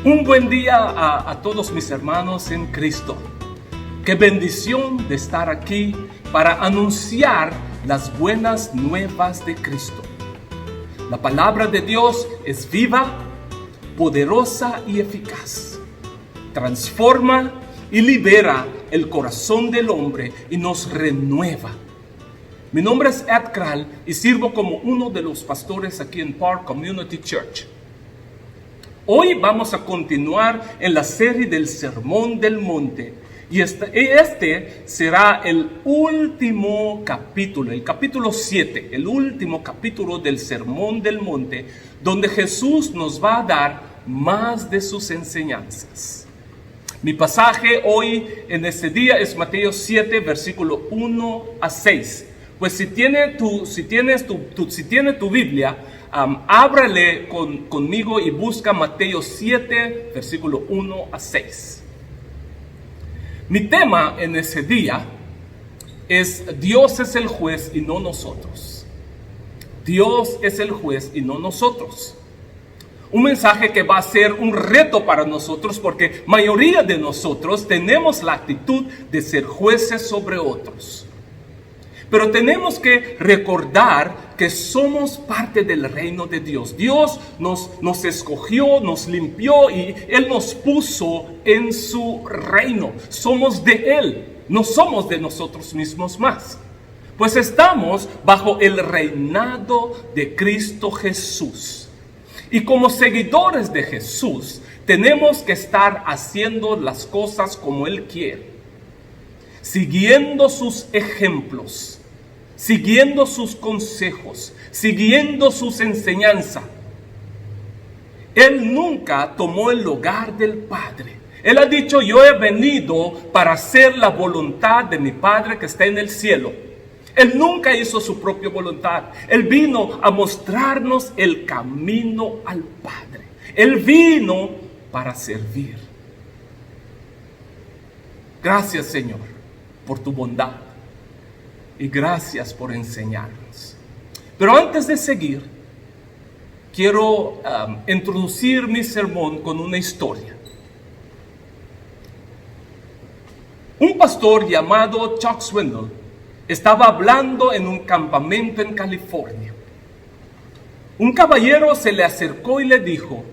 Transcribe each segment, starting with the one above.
Un buen día a todos mis hermanos en Cristo. Qué bendición de estar aquí para anunciar las buenas nuevas de Cristo. La palabra de Dios es viva, poderosa y eficaz. Transforma y libera el corazón del hombre y nos renueva. Mi nombre es Ed Kral y sirvo como uno de los pastores aquí en Park Community Church. Hoy vamos a continuar en la serie del Sermón del Monte y este será el último capítulo, el capítulo 7, el último capítulo del Sermón del Monte, donde Jesús nos va a dar más de sus enseñanzas. Mi pasaje hoy en este día es Mateo 7, versículo 1 a 6. Pues si tienes tu Biblia, ábrale conmigo y busca Mateo 7, versículo 1 a 6. Mi tema en ese día es: Dios es el juez y no nosotros. Dios es el juez y no nosotros. Un mensaje que va a ser un reto para nosotros, porque mayoría de nosotros tenemos la actitud de ser jueces sobre otros. Pero tenemos que recordar que somos parte del reino de Dios. Dios nos escogió, nos limpió y Él nos puso en su reino. Somos de Él, no somos de nosotros mismos más. Pues estamos bajo el reinado de Cristo Jesús. Y como seguidores de Jesús, tenemos que estar haciendo las cosas como Él quiere, siguiendo sus ejemplos, siguiendo sus consejos, siguiendo sus enseñanzas. Él nunca tomó el lugar del Padre. Él ha dicho: yo he venido para hacer la voluntad de mi Padre que está en el cielo. Él nunca hizo su propia voluntad. Él vino a mostrarnos el camino al Padre. Él vino para servir. Gracias, Señor, por tu bondad. Y gracias por enseñarnos. Pero antes de seguir, quiero introducir mi sermón con una historia. Un pastor llamado Chuck Swindoll estaba hablando en un campamento en California. Un caballero se le acercó y le dijo: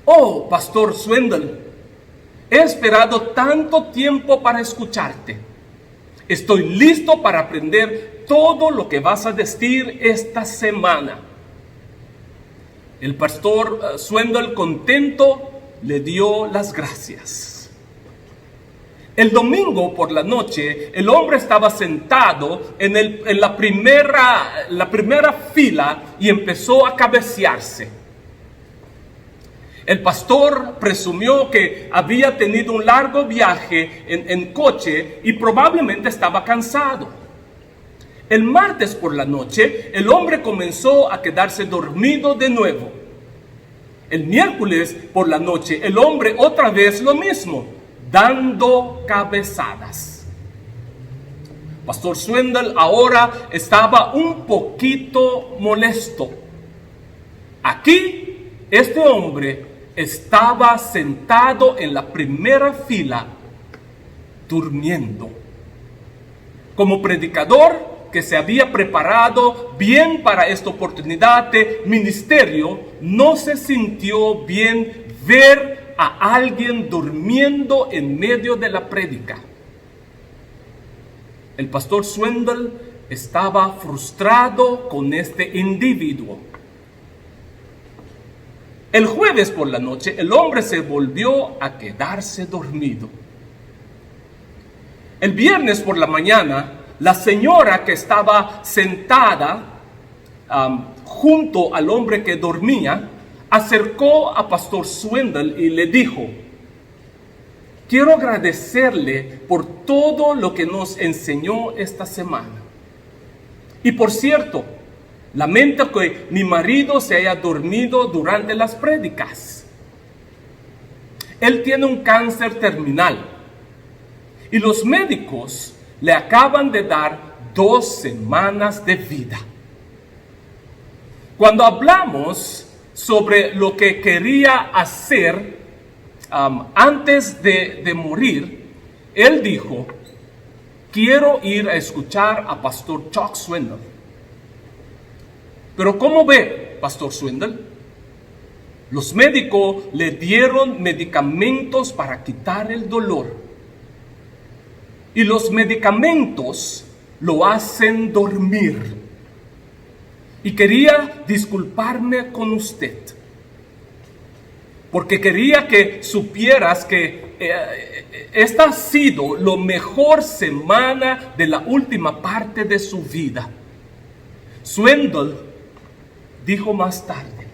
«Oh, Pastor Swindoll, he esperado tanto tiempo para escucharte. Estoy listo para aprender todo lo que vas a decir esta semana». El pastor Swindoll, contento, le dio las gracias. El domingo por la noche, el hombre estaba sentado en la primera fila y empezó a cabecearse. El pastor presumió que había tenido un largo viaje en coche y probablemente estaba cansado. El martes por la noche, el hombre comenzó a quedarse dormido de nuevo. El miércoles por la noche, el hombre otra vez lo mismo, dando cabezadas. Pastor Swindoll ahora estaba un poquito molesto. Aquí, este hombre estaba sentado en la primera fila, durmiendo. Como predicador que se había preparado bien para esta oportunidad de ministerio, no se sintió bien ver a alguien durmiendo en medio de la prédica. El pastor Swindoll estaba frustrado con este individuo. El jueves por la noche, el hombre se volvió a quedarse dormido. El viernes por la mañana, la señora que estaba sentada junto al hombre que dormía, acercó a Pastor Swindoll y le dijo: «Quiero agradecerle por todo lo que nos enseñó esta semana. Y por cierto, lamento que mi marido se haya dormido durante las prédicas. Él tiene un cáncer terminal y los médicos le acaban de dar 2 semanas de vida. Cuando hablamos sobre lo que quería hacer antes de morir, él dijo: quiero ir a escuchar a Pastor Chuck Swindoll. Pero ¿cómo ve Pastor Swindoll? Los médicos le dieron medicamentos para quitar el dolor. Y los medicamentos lo hacen dormir. Y quería disculparme con usted, porque quería que supieras que esta ha sido la mejor semana de la última parte de su vida. Swindoll dijo más tarde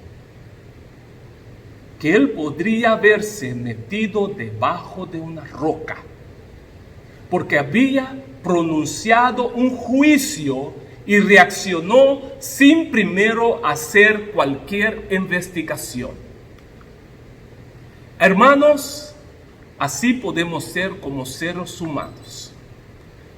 que él podría haberse metido debajo de una roca, porque había pronunciado un juicio y reaccionó sin primero hacer cualquier investigación. Hermanos, así podemos ser como seres humanos.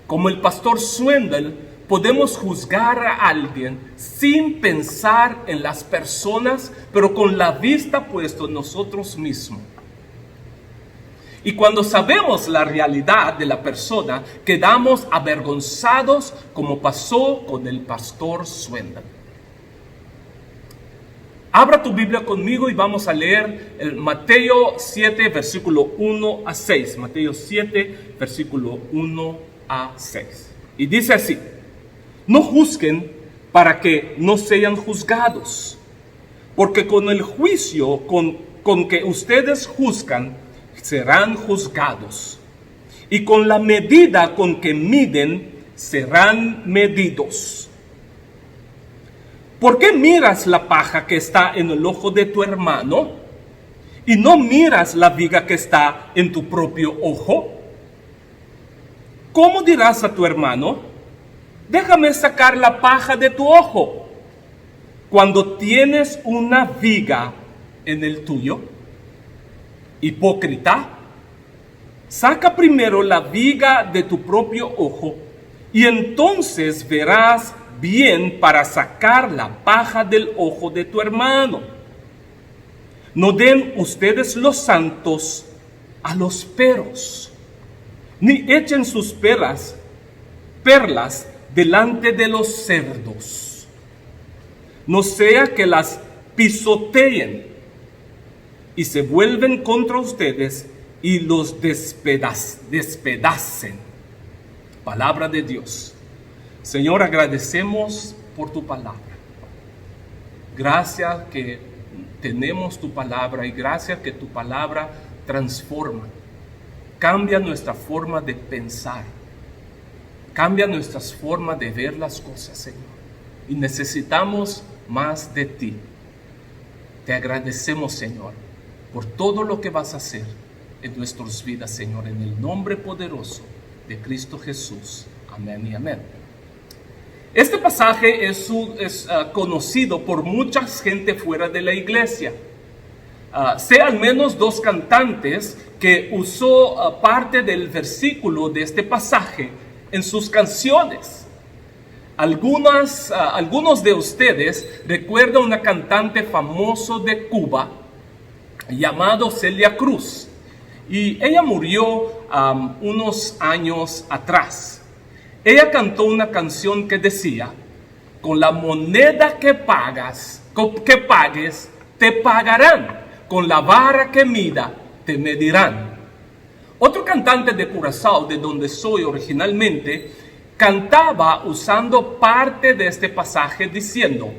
Como el pastor Swindoll, podemos juzgar a alguien sin pensar en las personas, pero con la vista puesta en nosotros mismos. Y cuando sabemos la realidad de la persona, quedamos avergonzados, como pasó con el pastor Swindoll. Abra tu Biblia conmigo y vamos a leer el Mateo 7, versículo 1 a 6. Mateo 7, versículo 1 a 6. Y dice así: no juzguen para que no sean juzgados, porque con el juicio con que ustedes juzgan, serán juzgados, y con la medida con que miden, serán medidos. ¿Por qué miras la paja que está en el ojo de tu hermano y no miras la viga que está en tu propio ojo? ¿Cómo dirás a tu hermano: déjame sacar la paja de tu ojo, cuando tienes una viga en el tuyo? Hipócrita, saca primero la viga de tu propio ojo, y entonces verás bien para sacar la paja del ojo de tu hermano. No den ustedes los santos a los perros, ni echen sus perlas delante de los cerdos, no sea que las pisoteen y se vuelven contra ustedes y los despedacen. Palabra de Dios. Señor, agradecemos por tu palabra. Gracias que tenemos tu palabra, y gracias que tu palabra transforma, cambia nuestra forma de pensar, cambia nuestras formas de ver las cosas, Señor. Y necesitamos más de ti. Te agradecemos, Señor, por todo lo que vas a hacer en nuestras vidas, Señor, en el nombre poderoso de Cristo Jesús. Amén y amén. Este pasaje es conocido por mucha gente fuera de la iglesia. Sé al menos dos cantantes que usó parte del versículo de este pasaje en sus canciones. Algunos de ustedes recuerdan una cantante famosa de Cuba llamado Celia Cruz, y ella murió unos años atrás. Ella cantó una canción que decía: con la moneda que pagues, te pagarán, con la vara que mida, te medirán. Otro cantante de Curazao, de donde soy originalmente, cantaba usando parte de este pasaje diciendo: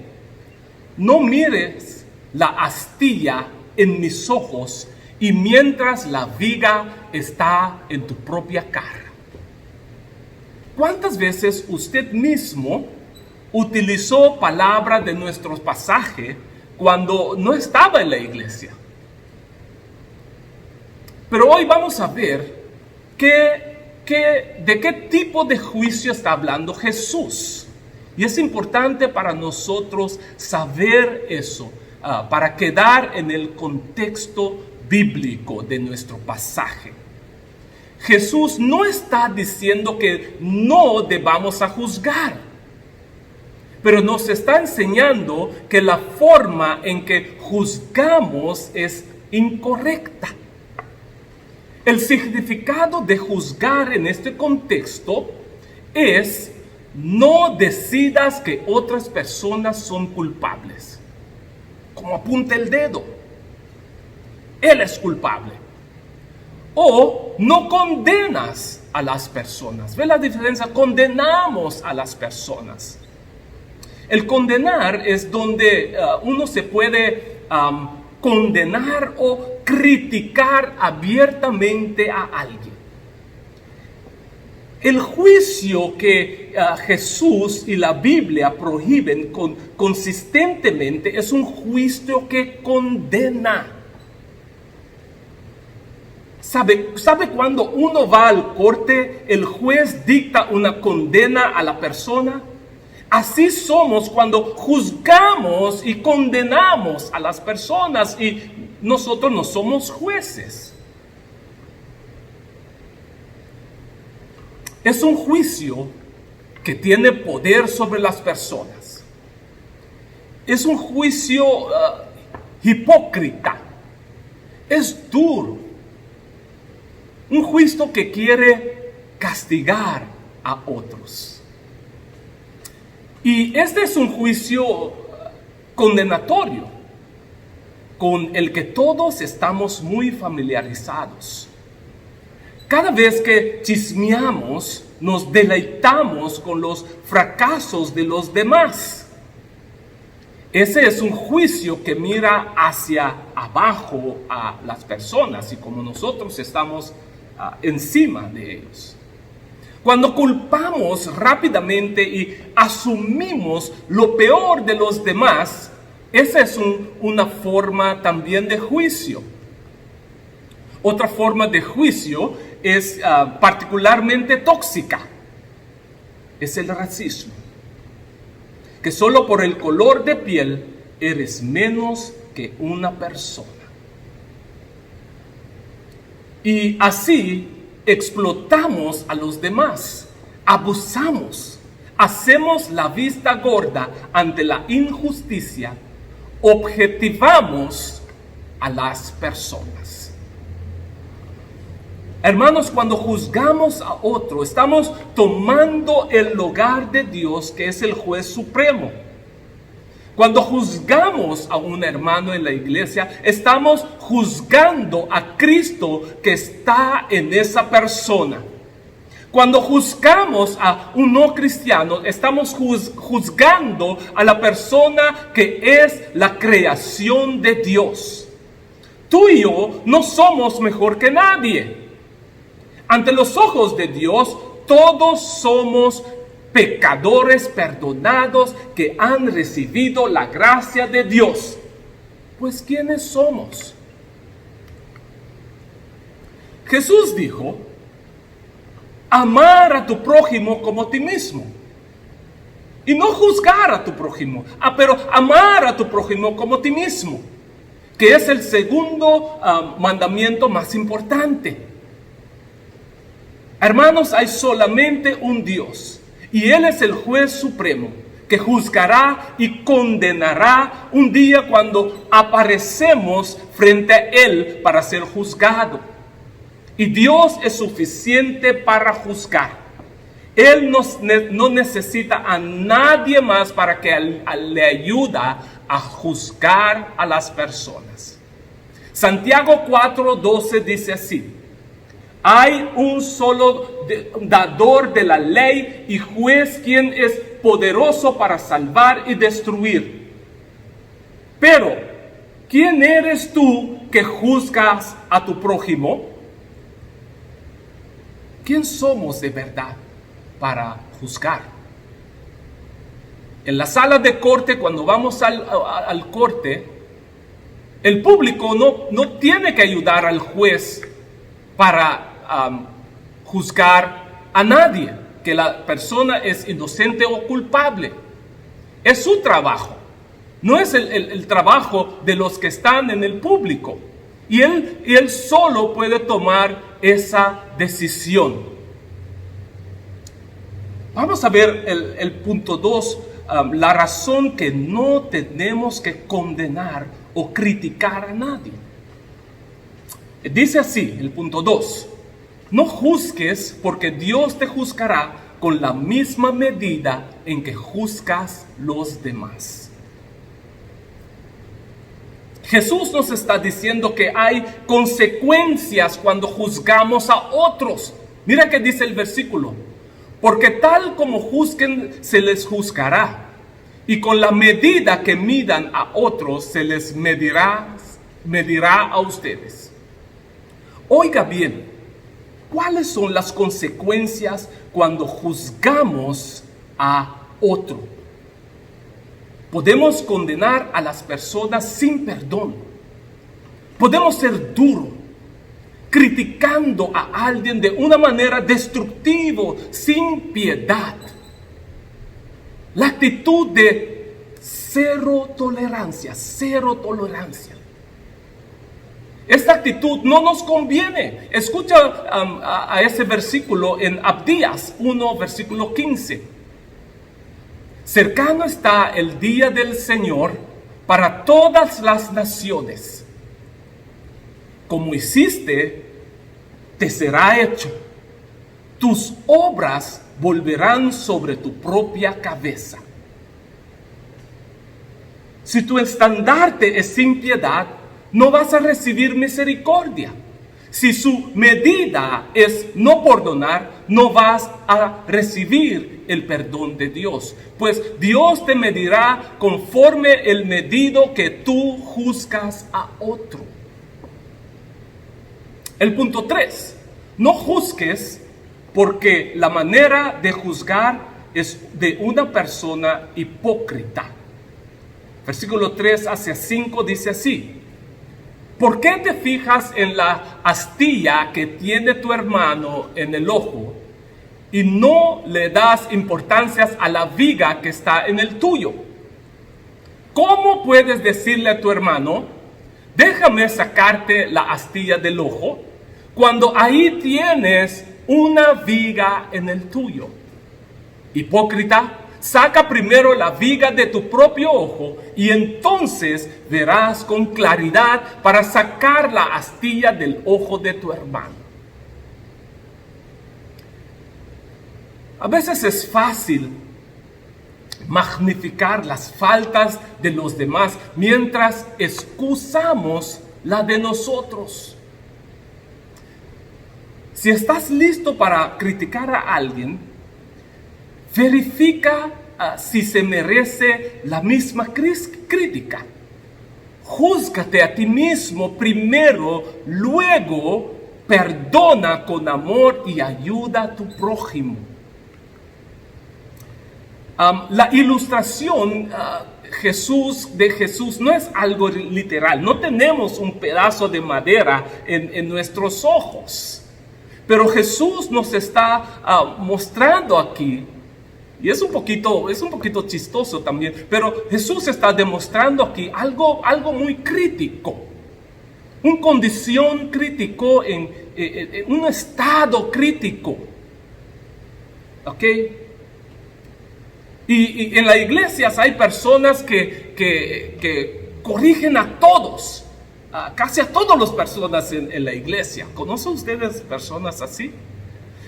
no mires la astilla en mis ojos, y mientras la viga está en tu propia cara. ¿Cuántas veces usted mismo utilizó palabras de nuestro pasaje cuando no estaba en la iglesia? Pero hoy vamos a ver de qué tipo de juicio está hablando Jesús. Y es importante para nosotros saber eso, para quedar en el contexto bíblico de nuestro pasaje. Jesús no está diciendo que no debamos a juzgar, pero nos está enseñando que la forma en que juzgamos es incorrecta. El significado de juzgar en este contexto es: no decidas que otras personas son culpables. Como apunta el dedo, él es culpable. O no condenas a las personas. ¿Ve la diferencia? Condenamos a las personas. El condenar es donde uno se puede condenar o criticar abiertamente a alguien. El juicio que Jesús y la Biblia prohíben consistentemente es un juicio que condena. ¿Sabe cuando uno va al corte, el juez dicta una condena a la persona? Así somos cuando juzgamos y condenamos a las personas, y nosotros no somos jueces. Es un juicio que tiene poder sobre las personas. Es un juicio hipócrita. Es duro. Un juicio que quiere castigar a otros. Y este es un juicio condenatorio, con el que todos estamos muy familiarizados. Cada vez que chismeamos, nos deleitamos con los fracasos de los demás. Ese es un juicio que mira hacia abajo a las personas, y como nosotros estamos encima de ellos. Cuando culpamos rápidamente y asumimos lo peor de los demás, esa es una forma también de juicio. Otra forma de juicio es particularmente tóxica. Es el racismo. Que solo por el color de piel eres menos que una persona. Y así explotamos a los demás, abusamos, hacemos la vista gorda ante la injusticia, objetivamos a las personas. Hermanos, cuando juzgamos a otro, estamos tomando el lugar de Dios, que es el juez supremo. Cuando juzgamos a un hermano en la iglesia, estamos juzgando a Cristo que está en esa persona. Cuando juzgamos a un no cristiano, estamos juzgando a la persona que es la creación de Dios. Tú y yo no somos mejor que nadie. Ante los ojos de Dios, todos somos pecadores perdonados que han recibido la gracia de Dios. Pues, ¿quiénes somos? Jesús dijo: amar a tu prójimo como a ti mismo. Y no juzgar a tu prójimo, pero amar a tu prójimo como a ti mismo, que es el segundo mandamiento más importante. Hermanos, hay solamente un Dios. Y Él es el juez supremo que juzgará y condenará un día cuando aparecemos frente a Él para ser juzgado. Y Dios es suficiente para juzgar. Él no necesita a nadie más para que le ayude a juzgar a las personas. Santiago 4:12 dice así: hay un solo dador de la ley y juez, quien es poderoso para salvar y destruir. Pero, ¿quién eres tú que juzgas a tu prójimo? ¿Quién somos de verdad para juzgar? En la sala de corte, cuando vamos al corte, el público no tiene que ayudar al juez para juzgar a nadie, que la persona es inocente o culpable. Es su trabajo, no es el trabajo de los que están en el público. Y él solo puede tomar esa decisión. Vamos a ver el punto 2, la razón que no tenemos que condenar o criticar a nadie. Dice así, el punto 2. No juzgues, porque Dios te juzgará con la misma medida en que juzgas los demás. Jesús nos está diciendo que hay consecuencias cuando juzgamos a otros. Mira que dice el versículo. Porque tal como juzguen, se les juzgará. Y con la medida que midan a otros, se les medirá a ustedes. Oiga bien, ¿cuáles son las consecuencias cuando juzgamos a otro? Podemos condenar a las personas sin perdón. Podemos ser duros, criticando a alguien de una manera destructiva, sin piedad. La actitud de cero tolerancia. Esta actitud no nos conviene. Escucha a ese versículo en Abdías 1, versículo 15. Cercano está el día del Señor para todas las naciones. Como hiciste, te será hecho. Tus obras volverán sobre tu propia cabeza. Si tu estandarte es sin piedad, no vas a recibir misericordia. Si su medida es no perdonar, no vas a recibir el perdón de Dios. Pues Dios te medirá conforme el medido que tú juzgas a otro. El punto 3. No juzgues, porque la manera de juzgar es de una persona hipócrita. Versículo 3 hacia 5 dice así. ¿Por qué te fijas en la astilla que tiene tu hermano en el ojo y no le das importancia a la viga que está en el tuyo? ¿Cómo puedes decirle a tu hermano, déjame sacarte la astilla del ojo, cuando ahí tienes una viga en el tuyo? Hipócrita, saca primero la viga de tu propio ojo y entonces verás con claridad para sacar la astilla del ojo de tu hermano. A veces es fácil magnificar las faltas de los demás mientras excusamos la de nosotros. Si estás listo para criticar a alguien, verifica si se merece la misma crítica. Júzgate a ti mismo primero, luego perdona con amor y ayuda a tu prójimo. La ilustración de Jesús no es algo literal. No tenemos un pedazo de madera en nuestros ojos. Pero Jesús nos está mostrando aquí. Y es un poquito chistoso también, pero Jesús está demostrando aquí algo muy crítico. Una condición crítico en un estado crítico. ¿Ok? Y en las iglesias hay personas que corrigen a todos. Casi a todas las personas en la iglesia. ¿Conocen ustedes personas así?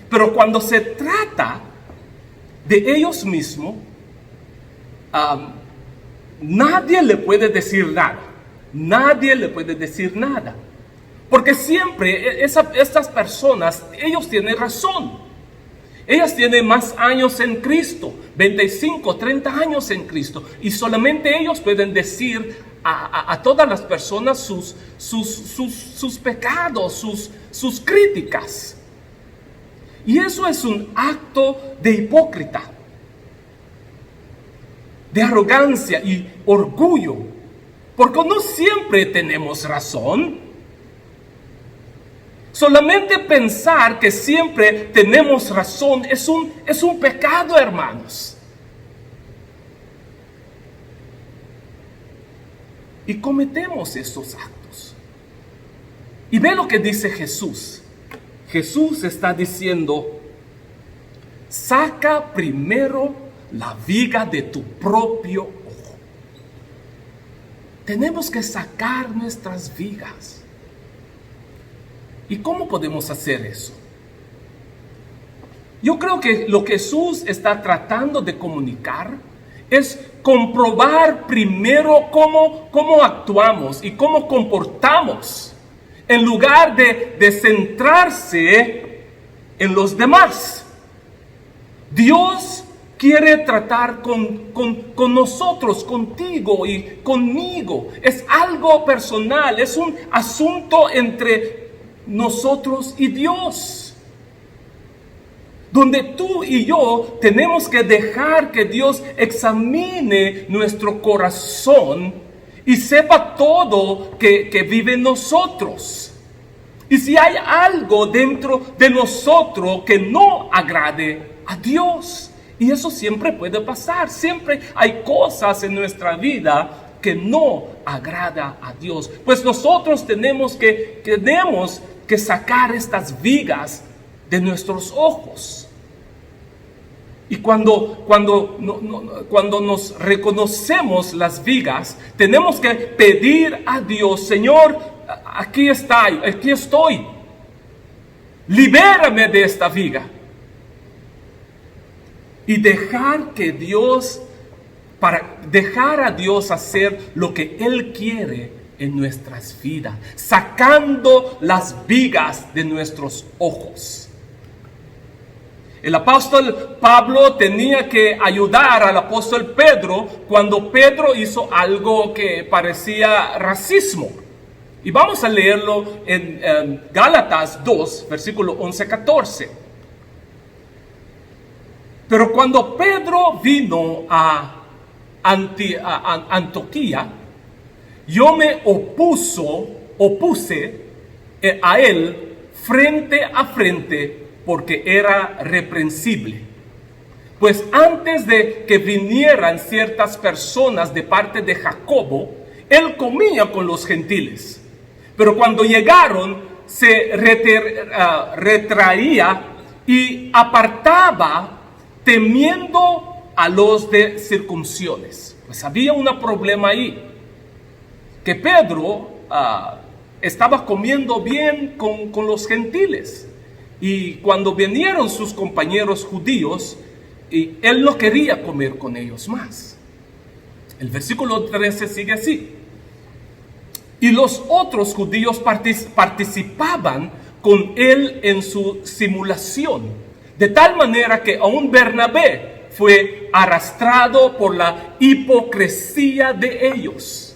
Pero cuando se trata de ellos mismos, nadie le puede decir nada. Nadie le puede decir nada. Porque siempre estas personas, ellos tienen razón. Ellas tienen más años en Cristo, 25, 30 años en Cristo. Y solamente ellos pueden decir a todas las personas sus pecados, sus críticas. Y eso es un acto de hipócrita, de arrogancia y orgullo, porque no siempre tenemos razón. Solamente pensar que siempre tenemos razón es un pecado, hermanos. Y cometemos estos actos. Y ve lo que dice Jesús. Jesús está diciendo, saca primero la viga de tu propio ojo. Tenemos que sacar nuestras vigas. ¿Y cómo podemos hacer eso? Yo creo que lo que Jesús está tratando de comunicar es comprobar primero cómo actuamos y cómo comportamos, en lugar de centrarse en los demás. Dios quiere tratar con nosotros, contigo y conmigo. Es algo personal, es un asunto entre nosotros y Dios, donde tú y yo tenemos que dejar que Dios examine nuestro corazón y sepa todo que vive en nosotros. Y si hay algo dentro de nosotros que no agrade a Dios, y eso siempre puede pasar, siempre hay cosas en nuestra vida que no agrada a Dios, pues nosotros tenemos que sacar estas vigas de nuestros ojos. Y cuando nos reconocemos las vigas, tenemos que pedir a Dios: Señor, aquí estoy, libérame de esta viga. Y dejar a Dios hacer lo que Él quiere en nuestras vidas, sacando las vigas de nuestros ojos. El apóstol Pablo tenía que ayudar al apóstol Pedro cuando Pedro hizo algo que parecía racismo. Y vamos a leerlo en Gálatas 2, versículo 11-14. Pero cuando Pedro vino a Antioquía, yo me opuse a él frente a frente, porque era reprensible. Pues antes de que vinieran ciertas personas de parte de Jacobo, él comía con los gentiles. Pero cuando llegaron, se retraía y apartaba, temiendo a los de circunciones. Pues había un problema ahí, que Pedro estaba comiendo bien con los gentiles. Y cuando vinieron sus compañeros judíos, él no quería comer con ellos más. El versículo 13 sigue así: y los otros judíos participaban con él en su simulación, de tal manera que aún Bernabé fue arrastrado por la hipocresía de ellos.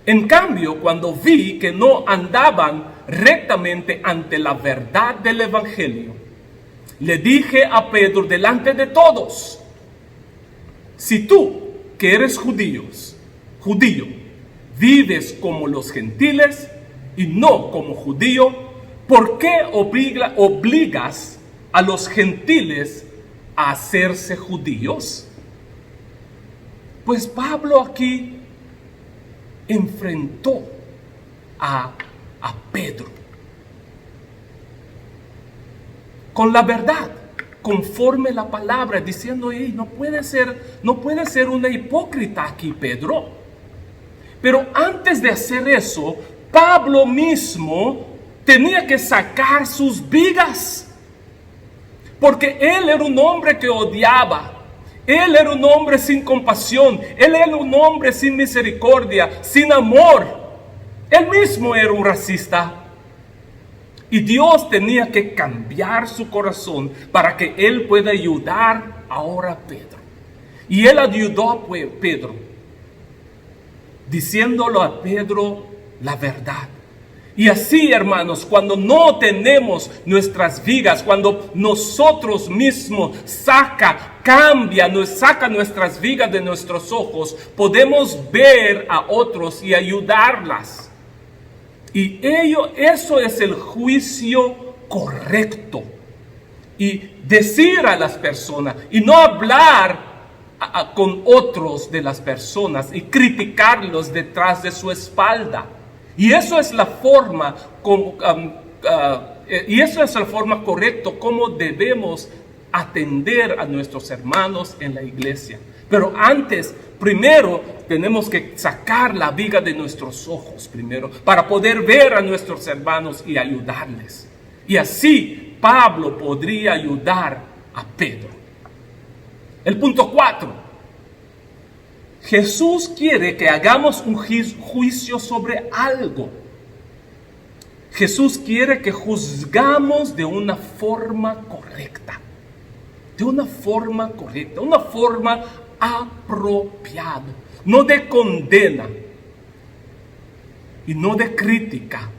En cambio, cuando vi que no andaban rectamente ante la verdad del evangelio, le dije a Pedro delante de todos: si tú, que eres judío, vives como los gentiles y no como judío, ¿por qué obligas a los gentiles a hacerse judíos? Pues Pablo aquí enfrentó a Pedro con la verdad, conforme la palabra, diciendo: no puede ser una hipócrita aquí, Pedro. Pero antes de hacer eso, Pablo mismo tenía que sacar sus vigas, porque él era un hombre que odiaba. Él era un hombre sin compasión. Él era un hombre sin misericordia, sin amor. Él mismo era un racista. Y Dios tenía que cambiar su corazón para que él pueda ayudar ahora a Pedro. Y él ayudó a Pedro, diciéndolo a Pedro la verdad. Y así, hermanos, cuando no tenemos nuestras vigas, cuando nosotros mismos saca nuestras vigas de nuestros ojos, podemos ver a otros y ayudarlas. Y eso es el juicio correcto. Y decir a las personas, y no hablar con otros de las personas y criticarlos detrás de su espalda. Y eso es la forma correcta como debemos atender a nuestros hermanos en la iglesia. Pero antes primero tenemos que sacar la viga de nuestros ojos primero para poder ver a nuestros hermanos y ayudarles. Y así Pablo podría ayudar a Pedro. El punto 4. Jesús quiere que hagamos un juicio sobre algo. Jesús quiere que juzgamos de una forma correcta. De una forma correcta, una forma apropiada. No de condena y no de crítica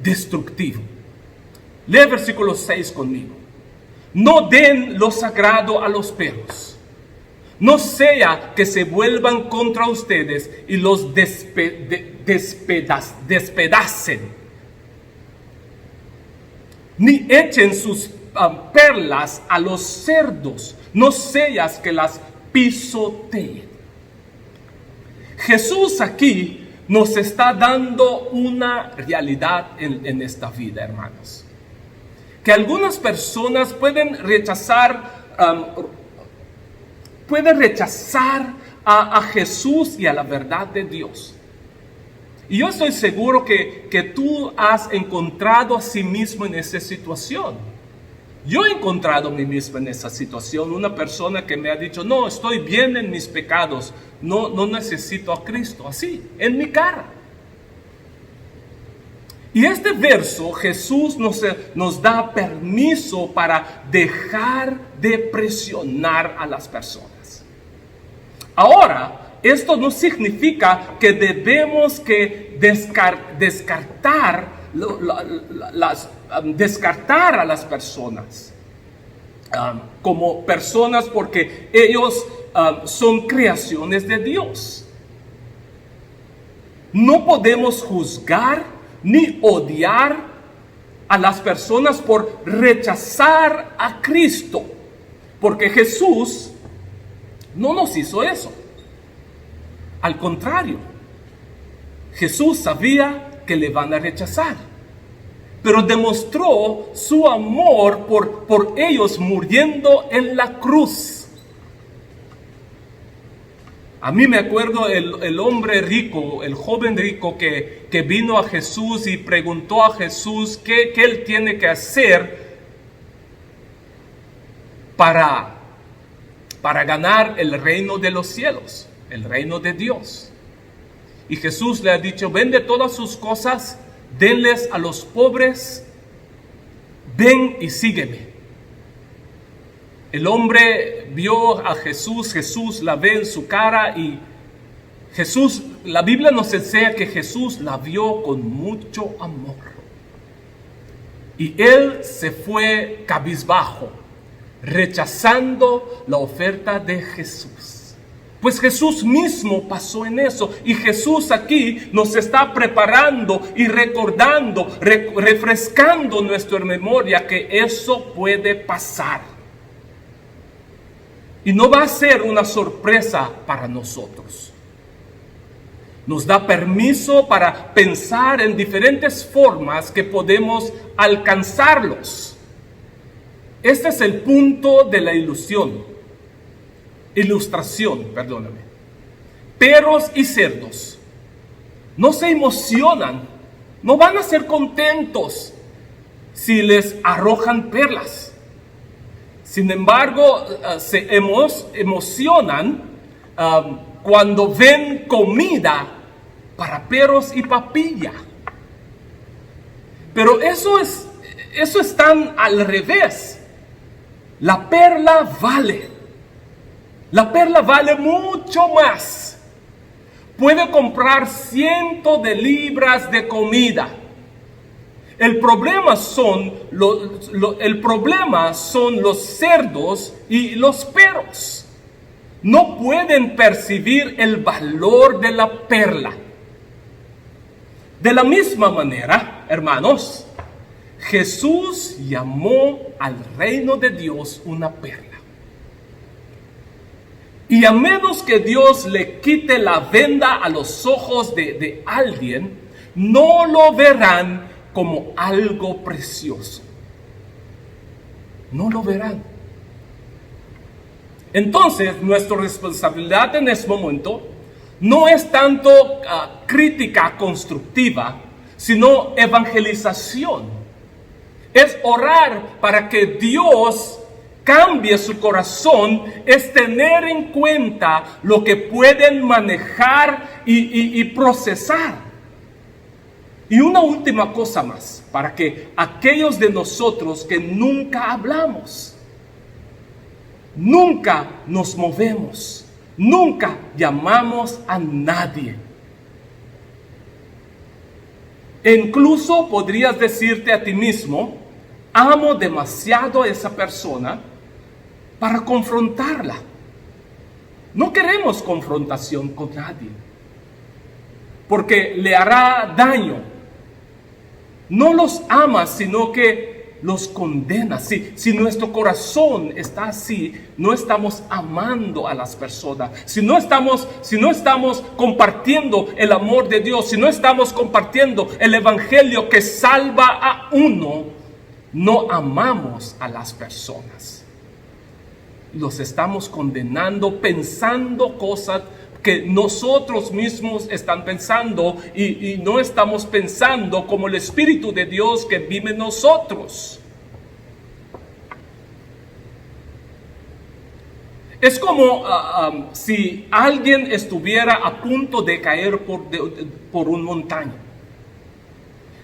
destructiva. Lee el versículo 6 conmigo. No den lo sagrado a los perros. No sea que se vuelvan contra ustedes y los despedacen. Ni echen sus perlas a los cerdos. No seas que las pisoteen. Jesús aquí nos está dando una realidad en esta vida, hermanos. Que algunas personas pueden rechazar a Jesús y a la verdad de Dios. Y yo estoy seguro que tú has encontrado a sí mismo en esa situación. Yo he encontrado a mí mismo en esa situación. Una persona que me ha dicho, no, estoy bien en mis pecados. No necesito a Cristo. Así, en mi cara. Y este verso, Jesús nos da permiso para dejar de presionar a las personas. Ahora, esto no significa que debemos que descartar a las personas como personas porque ellos son creaciones de Dios. No podemos juzgar ni odiar a las personas por rechazar a Cristo, porque Jesús no nos hizo eso. Al contrario, Jesús sabía que le van a rechazar, pero demostró su amor por ellos muriendo en la cruz. A mí me acuerdo el hombre rico, el joven rico que vino a Jesús y preguntó a Jesús qué él tiene que hacer para ganar el reino de los cielos, el reino de Dios. Y Jesús le ha dicho, vende todas sus cosas, denles a los pobres, ven y sígueme. El hombre vio a Jesús, Jesús la ve en su cara y Jesús, la Biblia nos enseña que Jesús la vio con mucho amor. Y él se fue cabizbajo, rechazando la oferta de Jesús. Pues Jesús mismo pasó en eso. Y Jesús aquí nos está preparando y recordando, refrescando nuestra memoria que eso puede pasar. Y no va a ser una sorpresa para nosotros. Nos da permiso para pensar en diferentes formas que podemos alcanzarlos. Este es el punto de la ilustración, perdóname. Perros y cerdos no se emocionan, no van a ser contentos si les arrojan perlas. Sin embargo, se emocionan cuando ven comida para perros y papilla. Pero eso es tan al revés. La perla vale mucho más. Puede comprar cientos de libras de comida. El problema son los cerdos y los perros. No pueden percibir el valor de la perla. De la misma manera, hermanos, Jesús llamó al reino de Dios una perla. Y a menos que Dios le quite la venda a los ojos de alguien, no lo verán como algo precioso. No lo verán. Entonces, nuestra responsabilidad en este momento no es tanto crítica constructiva, sino evangelización. Es orar para que Dios cambie su corazón, es tener en cuenta lo que pueden manejar y procesar. Y una última cosa más, para que aquellos de nosotros que nunca hablamos, nunca nos movemos, nunca llamamos a nadie. E incluso podrías decirte a ti mismo, amo demasiado a esa persona para confrontarla. No queremos confrontación con nadie, porque le hará daño. No los amas, sino que los condenas. Si nuestro corazón está así, no estamos amando a las personas. Si no estamos compartiendo el amor de Dios, si no estamos compartiendo el evangelio que salva a uno, no amamos a las personas. Los estamos condenando, pensando cosas que nosotros mismos están pensando y no estamos pensando como el Espíritu de Dios que vive en nosotros. Es como si alguien estuviera a punto de caer por una montaña,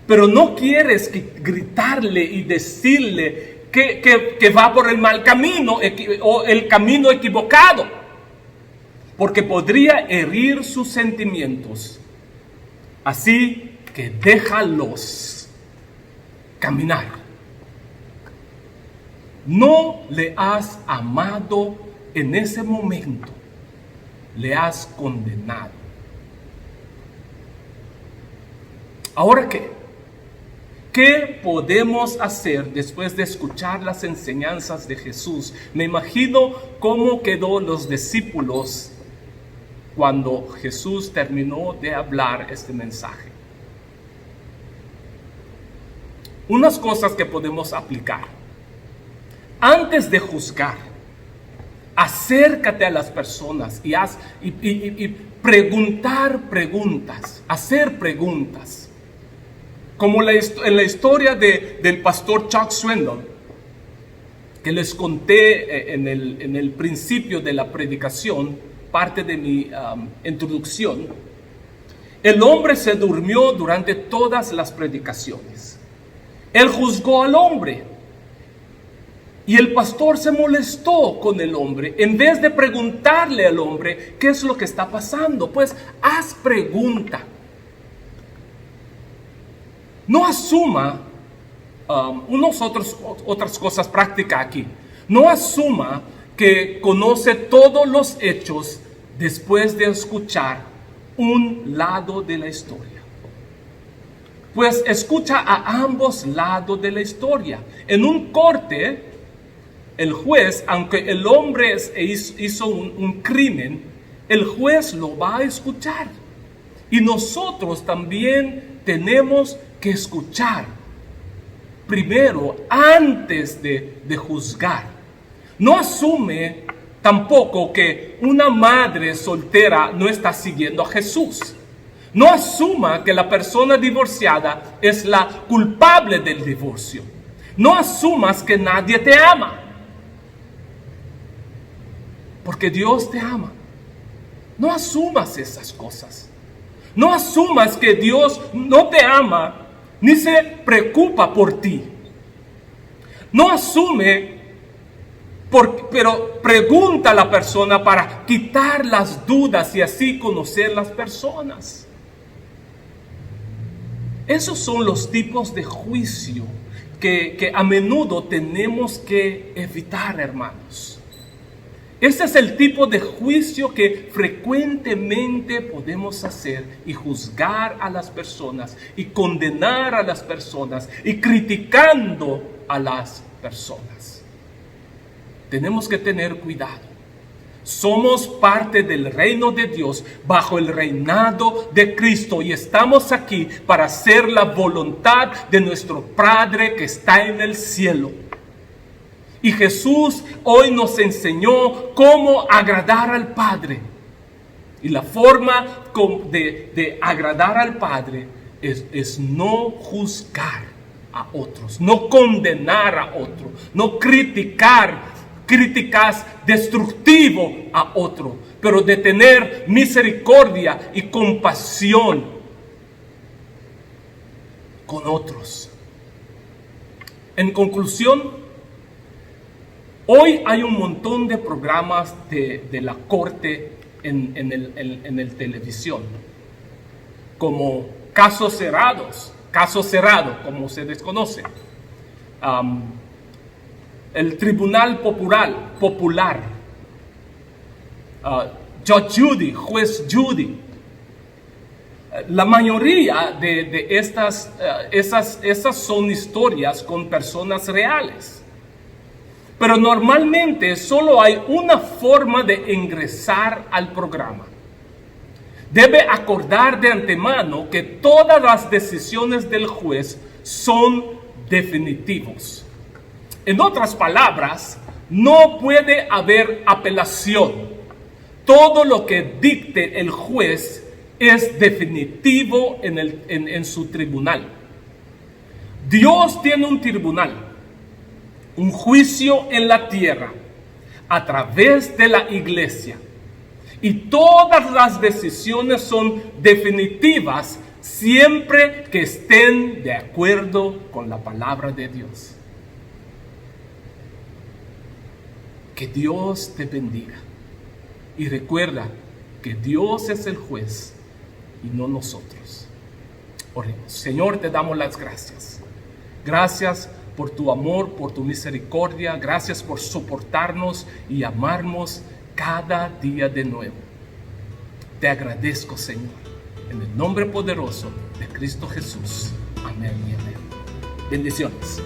pero no quieres gritarle y decirle que va por el mal camino o el camino equivocado, porque podría herir sus sentimientos. Así que déjalos caminar. No le has amado en ese momento, le has condenado. Ahora, ¿qué podemos hacer después de escuchar las enseñanzas de Jesús? Me imagino cómo quedó los discípulos cuando Jesús terminó de hablar este mensaje. Unas cosas que podemos aplicar. Antes de juzgar, acércate a las personas y preguntar preguntas, hacer preguntas. Como en la historia del pastor Chuck Swindoll, que les conté en el principio de la predicación, parte de mi introducción. El hombre se durmió durante todas las predicaciones. Él juzgó al hombre. Y el pastor se molestó con el hombre. En vez de preguntarle al hombre qué es lo que está pasando, pues haz pregunta. No asuma otras cosas prácticas aquí. No asuma que conoce todos los hechos después de escuchar un lado de la historia. Pues escucha a ambos lados de la historia. En un corte, el juez, aunque el hombre hizo un crimen, el juez lo va a escuchar. Y nosotros también tenemos que escuchar primero antes de juzgar. No asume tampoco que una madre soltera no está siguiendo a Jesús. No asuma que la persona divorciada es la culpable del divorcio. No asumas que nadie te ama, porque Dios te ama. No asumas esas cosas. No asumas que Dios no te ama ni se preocupa por ti. No asume, pero pregunta a la persona para quitar las dudas y así conocer las personas. Esos son los tipos de juicio que a menudo tenemos que evitar, hermanos. Este es el tipo de juicio que frecuentemente podemos hacer y juzgar a las personas y condenar a las personas y criticando a las personas. Tenemos que tener cuidado. Somos parte del reino de Dios bajo el reinado de Cristo y estamos aquí para hacer la voluntad de nuestro Padre que está en el cielo. Y Jesús hoy nos enseñó cómo agradar al Padre. Y la forma de agradar al Padre es no juzgar a otros, no condenar a otros, no críticas destructivas a otros, pero de tener misericordia y compasión con otros. En conclusión, hoy hay un montón de programas de la corte en el televisión, como caso cerrado, como se desconoce. El Tribunal Popular, Judge Judy, Juez Judy. La mayoría de esas son historias con personas reales. Pero normalmente solo hay una forma de ingresar al programa. Debe acordar de antemano que todas las decisiones del juez son definitivos. En otras palabras, no puede haber apelación. Todo lo que dicte el juez es definitivo en su tribunal. Dios tiene un tribunal, un juicio en la tierra, a través de la iglesia. Y todas las decisiones son definitivas siempre que estén de acuerdo con la palabra de Dios. Que Dios te bendiga. Y recuerda que Dios es el juez y no nosotros. Oremos. Señor, te damos las gracias. Gracias por tu amor, por tu misericordia. Gracias por soportarnos y amarnos cada día de nuevo. Te agradezco, Señor, en el nombre poderoso de Cristo Jesús. Amén y amén. Bendiciones.